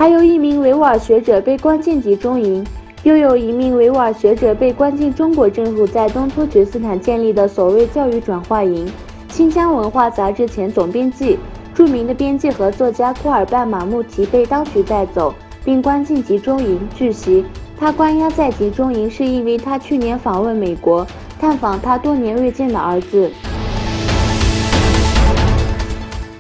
还有1名维吾尔学者被关进集中营，又有1名维吾尔学者被关进中国政府在东突厥斯坦建立的所谓教育转化营。新疆文化杂志前总编辑、著名的编辑和作家库尔班马穆提被当局带走，并关进集中营。据悉，他关押在集中营是因为他去年访问美国，探访他多年未见的儿子。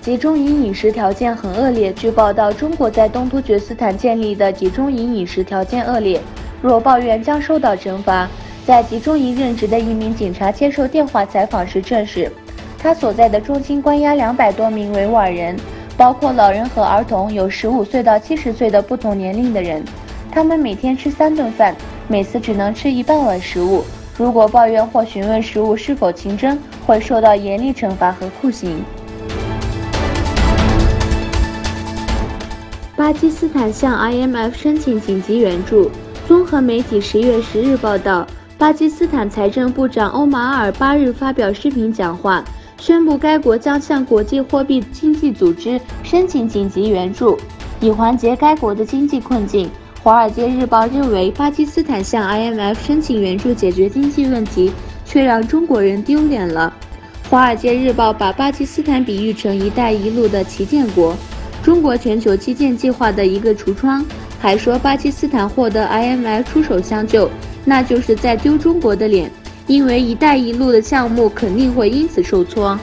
集中营饮食条件很恶劣。据报道，中国在东突厥斯坦建立的集中营饮食条件恶劣，若抱怨将受到惩罚。在集中营任职的1名警察接受电话采访时证实，他所在的中心关押200多名维吾尔人，包括老人和儿童，有15岁到70岁的不同年龄的人。他们每天吃3顿饭，每次只能吃1半碗食物。如果抱怨或询问食物是否清真，会受到严厉惩罚和酷刑。巴基斯坦向 IMF 申请紧急援助。综合媒体10月10日报道，巴基斯坦财政部长欧马尔8日发表视频讲话，宣布该国将向国际货币经济组织申请紧急援助，以缓解该国的经济困境。《华尔街日报》认为，巴基斯坦向 IMF 申请援助解决经济问题，却让中国人丢脸了。《华尔街日报》把巴基斯坦比喻成“一带一路”的旗舰国，中国全球基建计划的一个橱窗，还说巴基斯坦获得 IMF 出手相救，那就是在丢中国的脸，因为“一带一路”的项目肯定会因此受挫。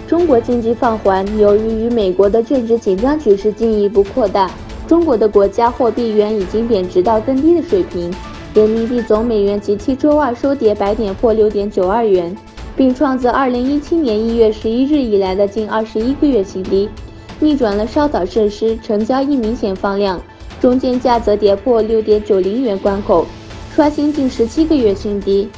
中国经济放缓，由于与美国的政治紧张局势进一步扩大，中国的国家货币元已经贬值到更低的水平。人民币总美元即期周二收跌100点，破6.92元，并创自2017年1月11日以来的近21个月新低，逆转了稍早盛世，成交亦明显放量，中间价则跌破6.90元关口，刷新近17个月新低。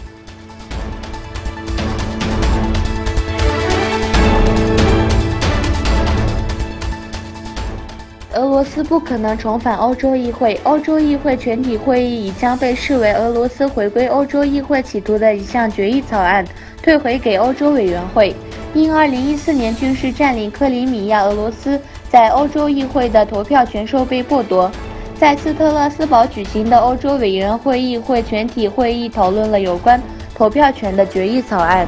俄罗斯不可能重返欧洲议会。欧洲议会全体会议已将被视为俄罗斯回归欧洲议会企图的一项决议草案退回给欧洲委员会。因2014年军事占领克里米亚，俄罗斯在欧洲议会的投票权受被剥夺。在斯特拉斯堡举行的欧洲委员会议会全体会议讨论了有关投票权的决议草案。